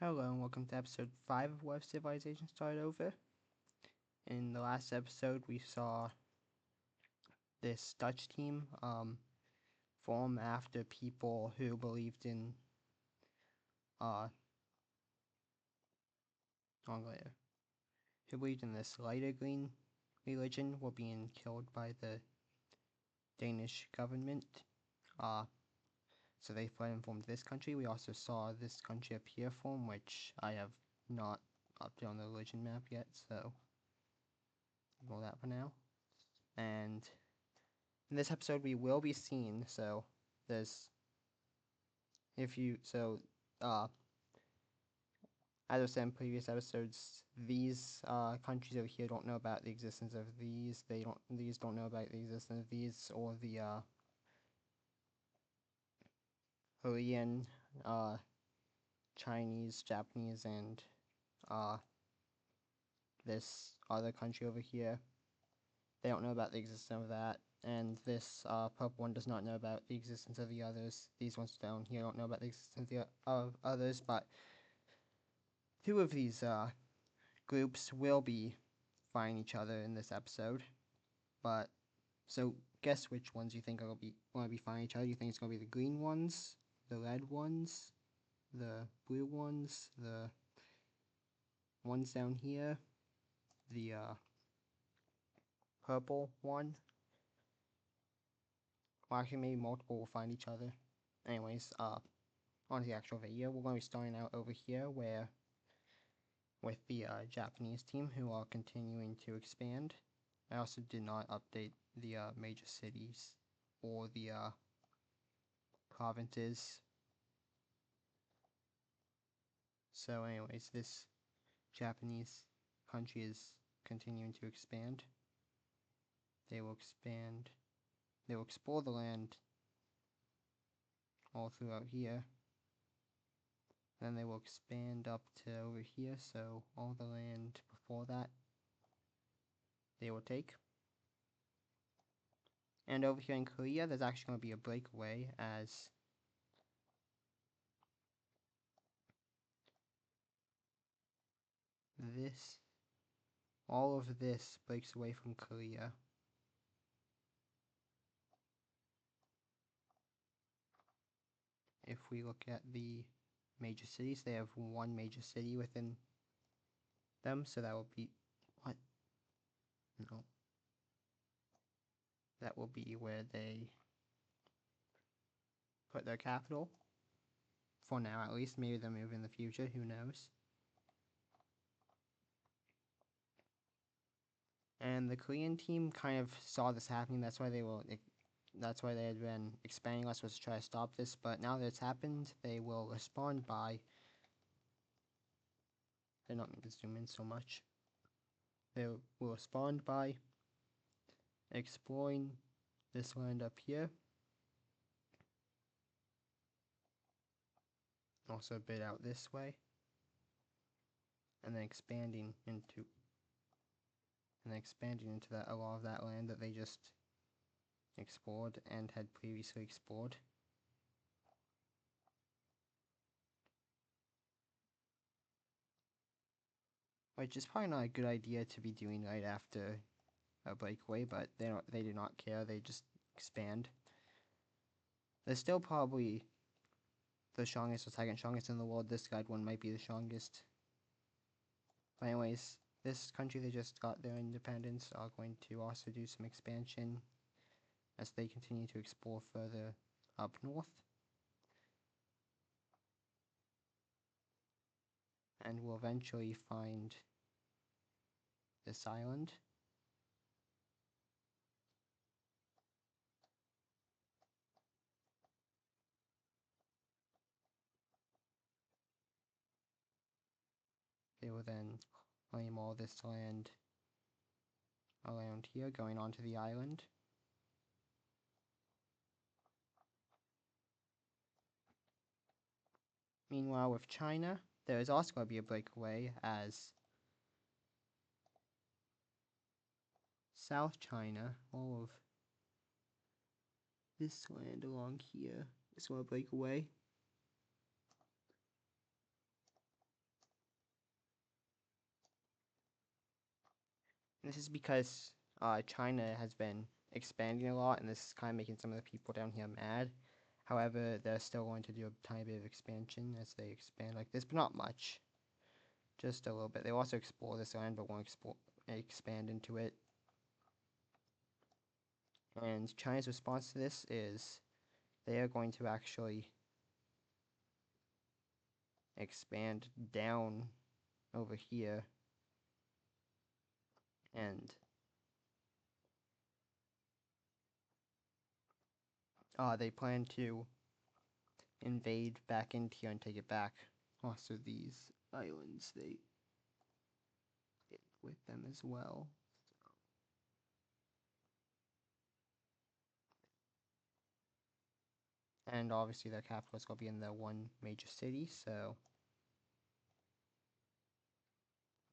Hello and welcome to episode 5 of What If Civilization Started Over. In the last episode, we saw this Dutch team form after people who believed in uh who believed in this lighter green religion were being killed by the Danish government. Uh so they fled and formed this country. We also saw this country appear form, which I have not updated on the religion map yet, so ignore that for now. And in this episode we will be seeing, so there's if you so uh as I said in previous episodes, these countries over here don't know about the existence of these. These don't know about the existence of these or the Korean, uh Chinese, Japanese, and uh this other country over here. They don't know about the existence of that. And this purple one does not know about the existence of the others. These ones down here don't know about the existence of others, but two of these groups will be fighting each other in this episode. But so guess which ones you think are going to be fighting each other. You think it's going to be the green ones, the red ones, the blue ones, the ones down here, the purple one. Well, actually, maybe multiple will find each other. Anyways, on to the actual video. We're going to be starting out over here where with the Japanese team who are continuing to expand. I also did not update the major cities or the provinces. So anyways, this Japanese country is continuing to expand. They will expand. They will explore the land all throughout here. Then they will expand up to over here, so all the land before that they will take. And over here in Korea, there's actually going to be a breakaway as all of this breaks away from Korea. If we look at the major cities, they have one major city within them, so that will be, what? No. That will be where they put their capital. For now, at least. Maybe they'll move in the future, who knows. And the Korean team kind of saw this happening, that's why they had been expanding less, was to try to stop this, but now that it's happened, they will respond by, they're not going to zoom in so much, they will respond by exploring this land up here, also a bit out this way, and then expanding into that, a lot of that land that they just explored and had previously explored. Which is probably not a good idea to be doing right after a breakaway, but they do not care, they just expand. They're still probably the strongest or second strongest in the world. This guide one might be the strongest. But anyways, this country they just got their independence are going to also do some expansion as they continue to explore further up north. And will eventually find this island. They will then claim all this land around here, going onto the island. Meanwhile, with China, there is also going to be a breakaway as South China, all of this land along here is going to break away. This is because China has been expanding a lot, and this is kind of making some of the people down here mad. However, they're still going to do a tiny bit of expansion as they expand like this, but not much. Just a little bit. They also explore this land, but won't expand into it. And China's response to this is they are going to actually expand down over here, and they plan to invade back into here and take it back. Also, these islands they get with them as well. And obviously their capital is going to be in the one major city, so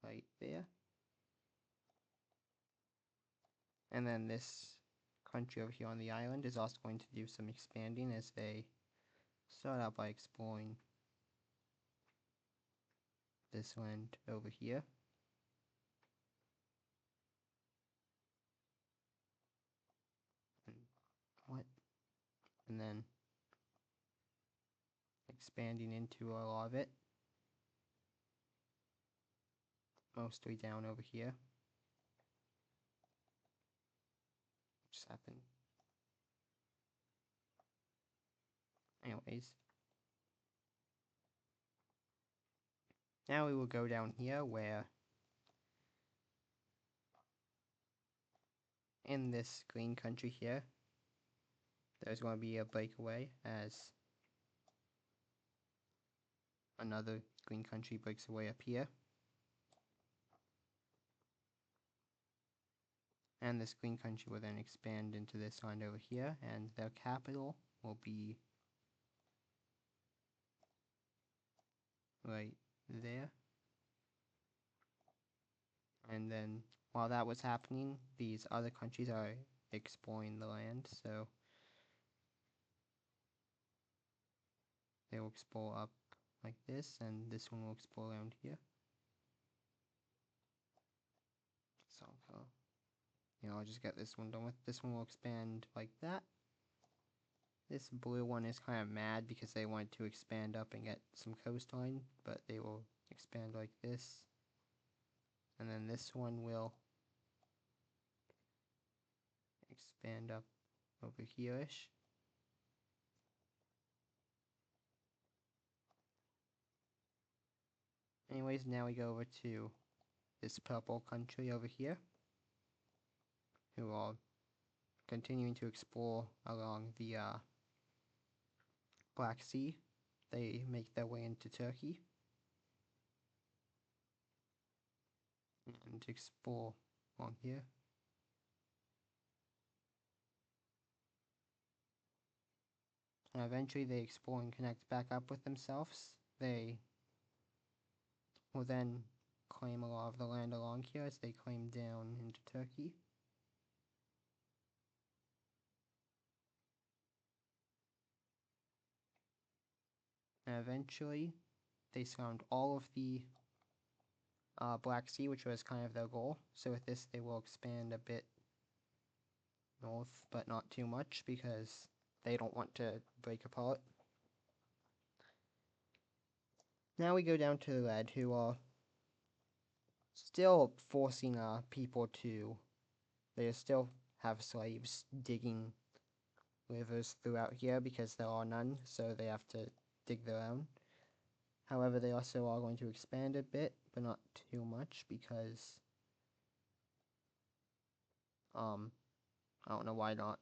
right there. And then this country over here on the island is also going to do some expanding as they start out by exploring this land over here. And then expanding into a lot of it. Mostly down over here. Just happened. Anyways. Now we will go down here where in this green country here there's going to be a breakaway as another green country breaks away up here. And this green country will then expand into this land over here, and their capital will be right there. And then while that was happening, these other countries are exploring the land, so they will explore up like this, and this one will explore around here. So, I'll just get this one done with. This one will expand like that. This blue one is kind of mad because they want to expand up and get some coastline, but they will expand like this. And then this one will expand up over here-ish. Anyways, now we go over to this purple country over here, who are continuing to explore along the Black Sea. They make their way into Turkey and explore along here. And eventually they explore and connect back up with themselves. They will then claim a lot of the land along here as they claim down into Turkey. And eventually they surround all of the Black Sea, which was kind of their goal. So with this they will expand a bit north, but not too much because they don't want to break apart. Now we go down to the Red, who are still forcing people to... They still have slaves digging rivers throughout here because there are none, so they have to dig their own. However, they also are going to expand a bit, but not too much because... I don't know why not.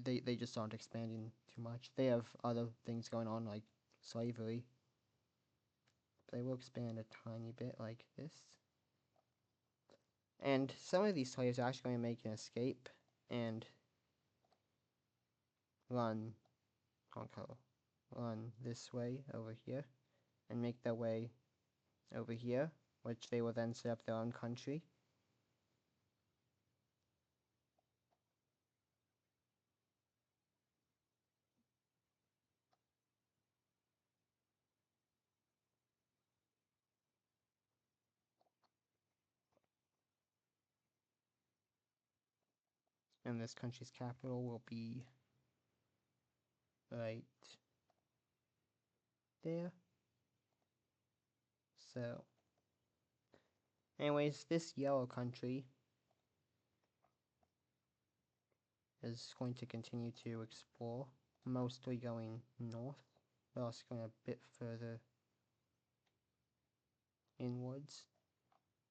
They just aren't expanding too much. They have other things going on, like slavery. They will expand a tiny bit like this. And some of these slaves are actually going to make an escape and run this way over here and make their way over here, which they will then set up their own country. And this country's capital will be right there. So, anyways, this yellow country is going to continue to explore, mostly going north, but also going a bit further inwards.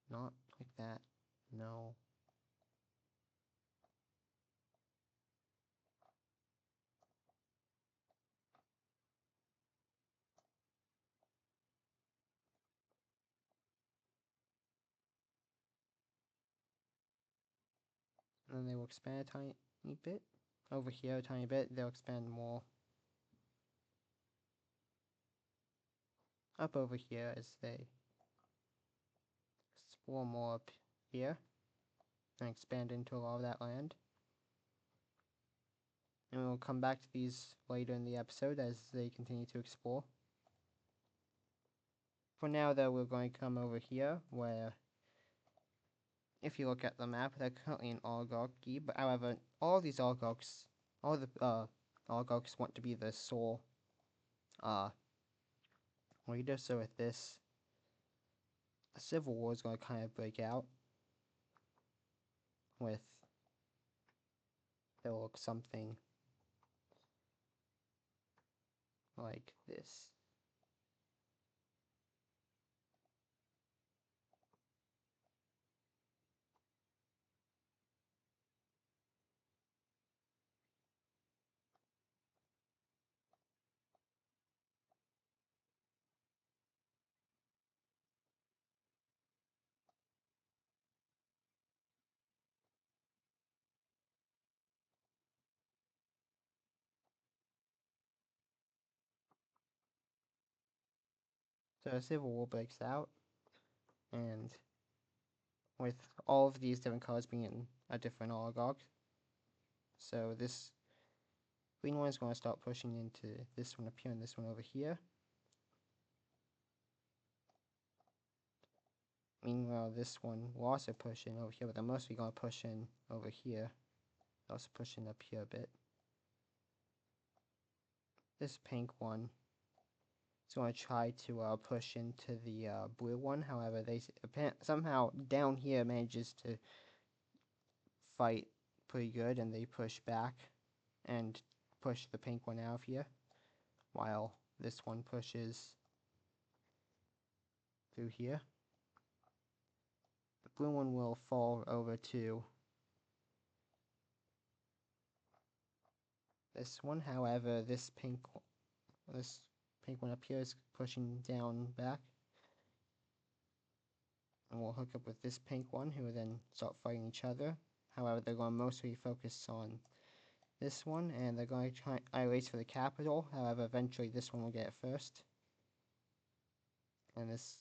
Not like that, no. And then they will expand a tiny bit. Over here a tiny bit, they'll expand more. Up over here as they explore more up here and expand into a lot of that land. And we'll come back to these later in the episode as they continue to explore. For now though, we're going to come over here where, if you look at the map, they're currently in oligarchy, but however, all the oligarchs want to be the sole leader, so with this, a civil war is going to kind of break out with, it'll look something like this. So a civil war breaks out, and with all of these different colors being in a different oligarch, so this green one is going to start pushing into this one up here and this one over here. Meanwhile, this one will also push in over here, but they're mostly going to push in over here. They'll also push in up here a bit. This pink one is going to try to push into the blue one. However, they somehow down here manages to fight pretty good, and they push back and push the pink one out of here, while this one pushes through here. The blue one will fall over to this one. However, this pink one up here is pushing down back, and we'll hook up with this pink one, who will then start fighting each other. However, they're going to mostly focus on this one, and they're going to try race for the capital. However, eventually this one will get it first, and this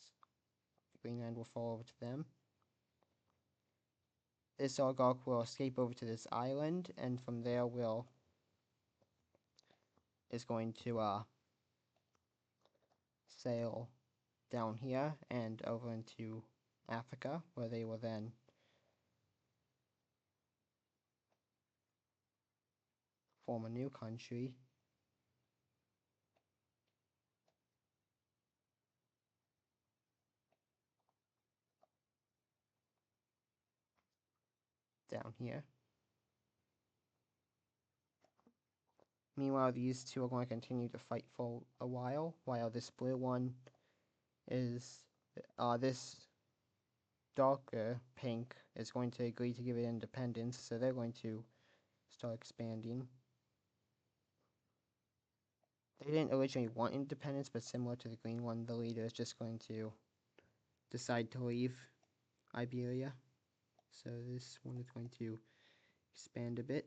green land will fall over to them. This oligarch will escape over to this island, and from there is going to sail down here and over into Africa, where they will then form a new country. Down here. Meanwhile, these two are going to continue to fight for a while this blue one is, this darker pink is going to agree to give it independence, so they're going to start expanding. They didn't originally want independence, but similar to the green one, the leader is just going to decide to leave Iberia. So this one is going to expand a bit.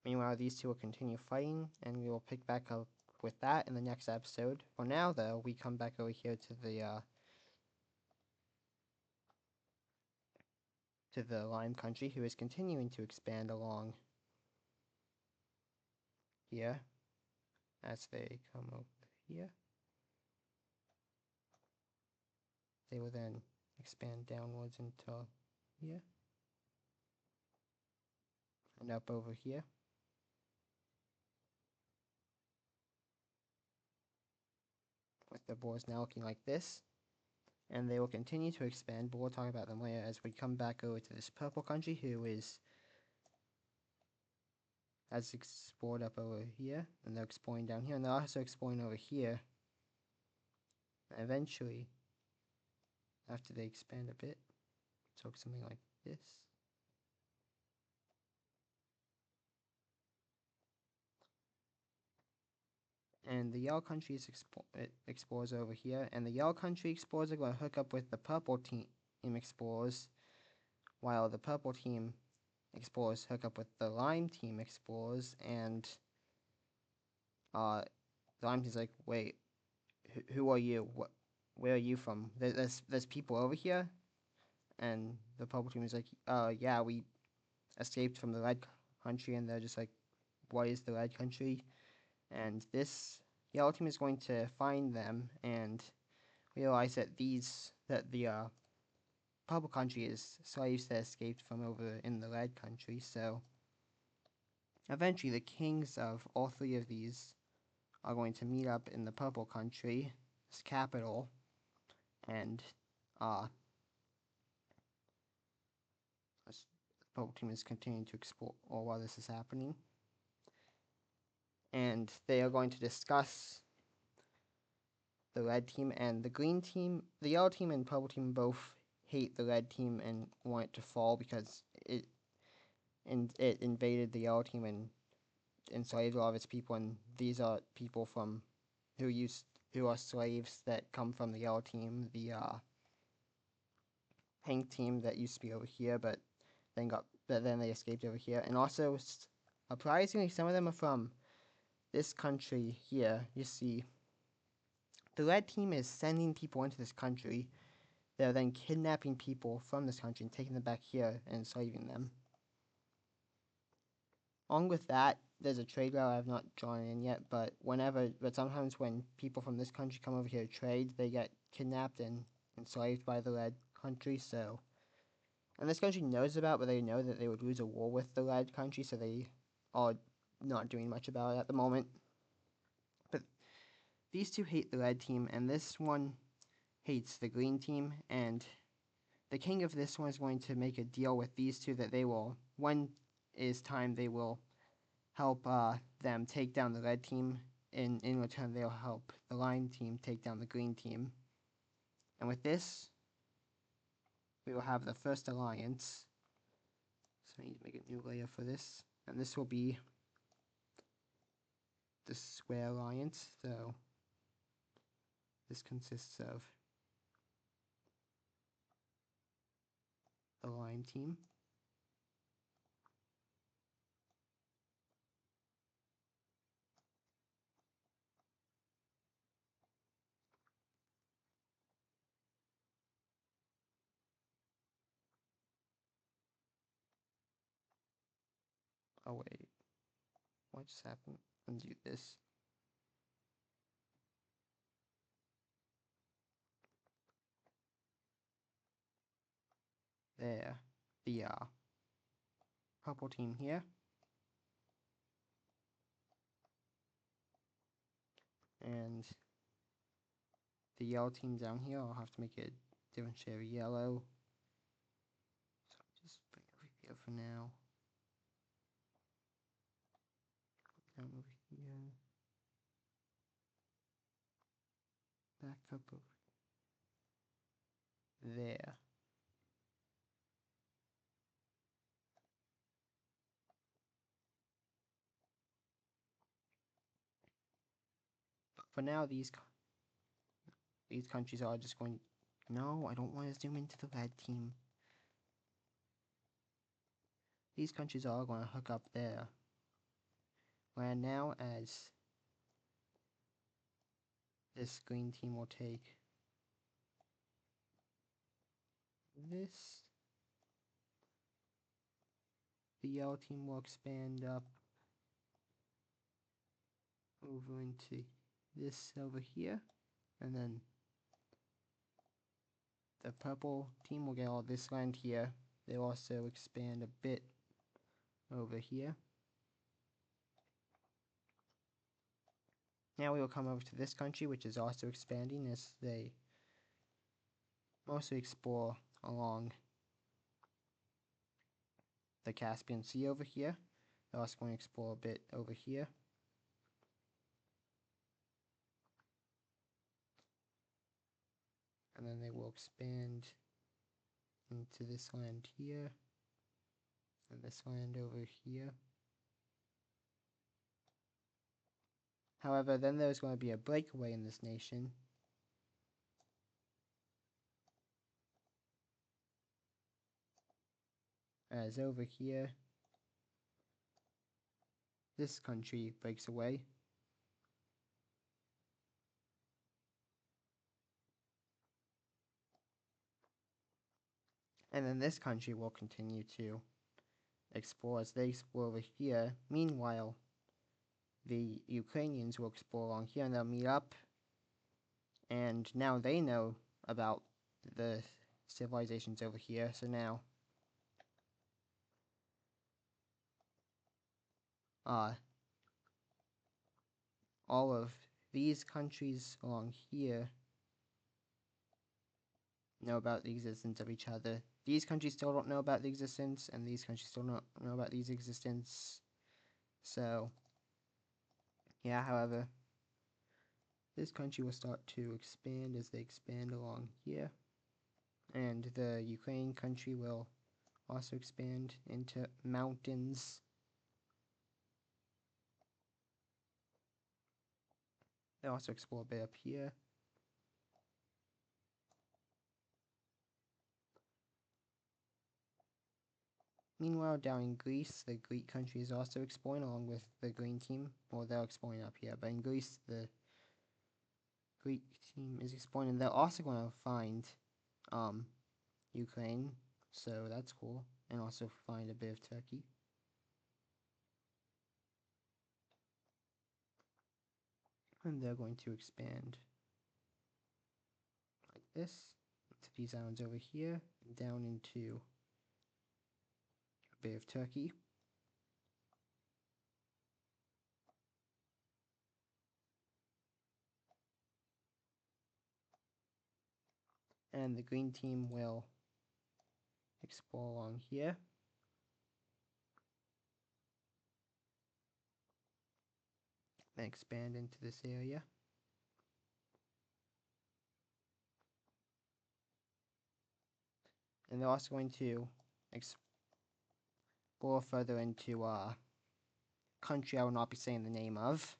Meanwhile, these two will continue fighting, and we will pick back up with that in the next episode. For now, though, we come back over here to the Lime country, who is continuing to expand along here as they come over here. they will then expand downwards until here and up over here. With the borders now looking like this. And they will continue to expand, but we'll talk about them later as we come back over to this purple country who has explored up over here, and they're exploring down here, and they're also exploring over here. And eventually, after they expand a bit, so something like this. And the yellow country explores over here, and the yellow country explorers are going to hook up with the purple team explorers, while the purple team explorers hook up with the lime team explorers, and the lime team's like, wait, who are you? Where are you from? There's people over here, and the purple team is like, yeah, we escaped from the red country, and they're just like, what is the red country? And this yellow team is going to find them and realize that the purple country is slaves that escaped from over in the red country. So eventually, the kings of all three of these are going to meet up in the purple country's capital, and the purple team is continuing to explore while this is happening. And they are going to discuss the red team and the green team. The yellow team and purple team both hate the red team and want it to fall because it invaded the yellow team and enslaved a lot of its people, and these are people from who are slaves that come from the yellow team, the pink team that used to be over here, but then they escaped over here. And also, surprisingly, some of them are from this country here. You see, the red team is sending people into this country. They're then kidnapping people from this country and taking them back here and enslaving them. Along with that, there's a trade route I've not drawn in yet, but sometimes when people from this country come over here to trade, they get kidnapped and enslaved by the red country, so... And this country knows about, but they know that they would lose a war with the red country, so they are not doing much about it at the moment. But these two hate the red team, and this one hates the green team, and the king of this one is going to make a deal with these two that they will, when it is time, they will help them take down the red team. In return, they'll help the lime team take down the green team. And with this, we will have the first alliance. So I need to make a new layer for this. And this will be the square alliance. So this consists of the lime team, oh wait, what just happened? Undo this. There, the purple team here, and the yellow team down here. I'll have to make it a different shade of yellow. So I'll just bring it over here for now. Down over here. Back up over there. But for now, these countries are just going... No, I don't want to zoom into the red team. These countries are all going to hook up there. Where now, as this green team will take this, the yellow team will expand up over into this over here, and then the purple team will get all this land here. They'll also expand a bit over here. Now we will come over to this country, which is also expanding as they mostly explore along the Caspian Sea over here. They're also going to explore a bit over here. And then they will expand into this land here, and this land over here. However, then there's going to be a breakaway in this nation. As over here, this country breaks away. And then this country will continue to explore as they explore over here. Meanwhile, the Ukrainians will explore along here and they'll meet up. And now they know about the civilizations over here, so now all of these countries along here know about the existence of each other. These countries still don't know about the existence, and these countries still don't know about these existence. So, yeah, however, this country will start to expand as they expand along here. And the Ukraine country will also expand into mountains. They'll also explore a bit up here. Meanwhile, down in Greece, the Greek country is also exploring along with the green team. Well, they're exploring up here, but in Greece, the Greek team is exploring, and they're also going to find Ukraine, so that's cool, and also find a bit of Turkey. And they're going to expand like this to these islands over here, down into a bit of Turkey. And the green team will explore along here. And expand into this area. And they're also going to explore further into a country I will not be saying the name of,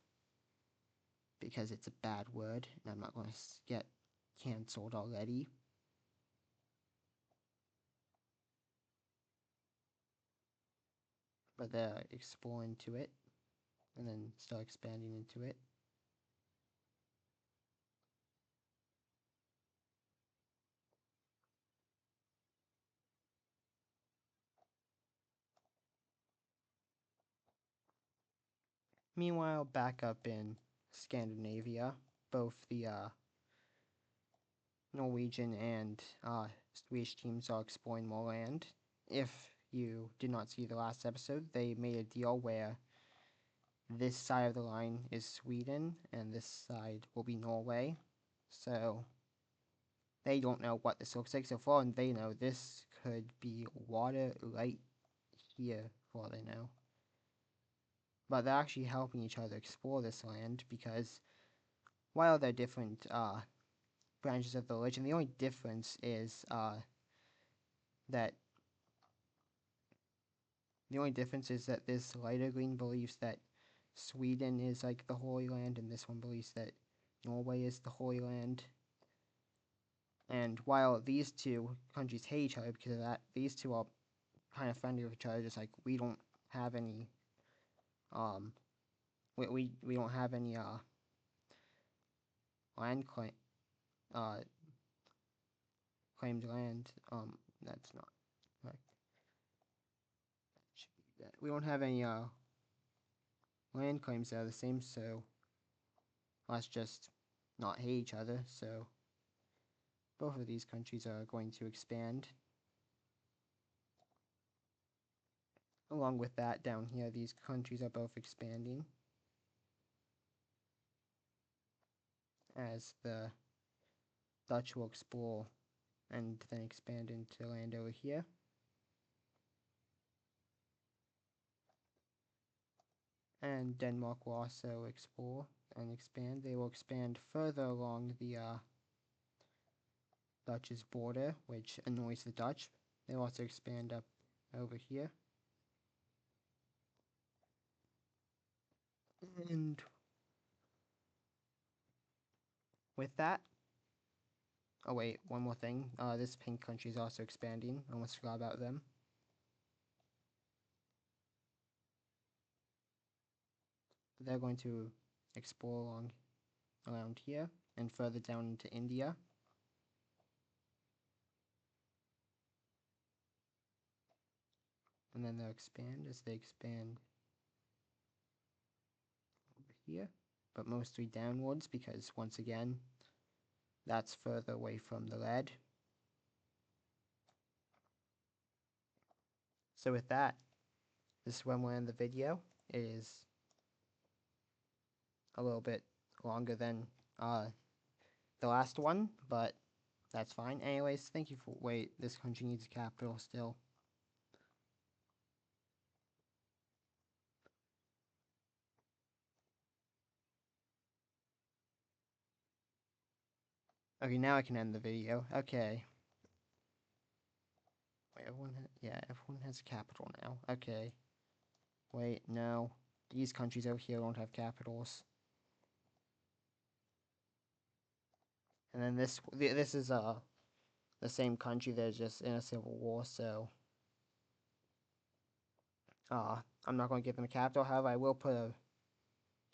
because it's a bad word, and I'm not going to get cancelled already. But they're exploring into it, and then start expanding into it. Meanwhile, back up in Scandinavia, both the Norwegian and Swedish teams are exploring more land. If you did not see the last episode, they made a deal where this side of the line is Sweden and this side will be Norway. So they don't know what this looks like so far, and they know this could be water right here for all they know. But they're actually helping each other explore this land, because while they're different branches of the religion, the only difference is that this lighter green believes that Sweden is like the Holy Land, and this one believes that Norway is the Holy Land. And while these two countries hate each other because of that, these two are kind of friendly with each other, just like we don't have any we don't have any land claimed land. That's not right. That should be that. We don't have any land claims that are the same, so let's just not hate each other. So both of these countries are going to expand. Along with that, down here, these countries are both expanding as the Dutch will explore and then expand into land over here. And Denmark will also explore and expand. They will expand further along the Dutch's border, which annoys the Dutch. They'll also expand up over here. And with that, oh wait, one more thing. This pink country is also expanding. I almost forgot about them. They're going to explore around here and further down into India. And then they'll expand as they expand over here, but mostly downwards because, once again, that's further away from the lead. So with that, this is when we'll end the video. It is a little bit longer than the last one, but that's fine. Anyways, thank you for... Wait, this country needs a capital still. Okay, now I can end the video. Okay. Wait, everyone has a capital now. Okay. Wait, no. These countries over here don't have capitals. And then this is the same country, they're just in a civil war, so I'm not going to give them a capital. However, I will put a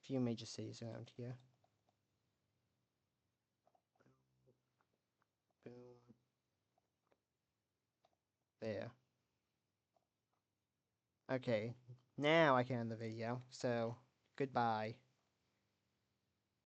few major cities around here. Boom. There. Okay, now I can end the video, so goodbye.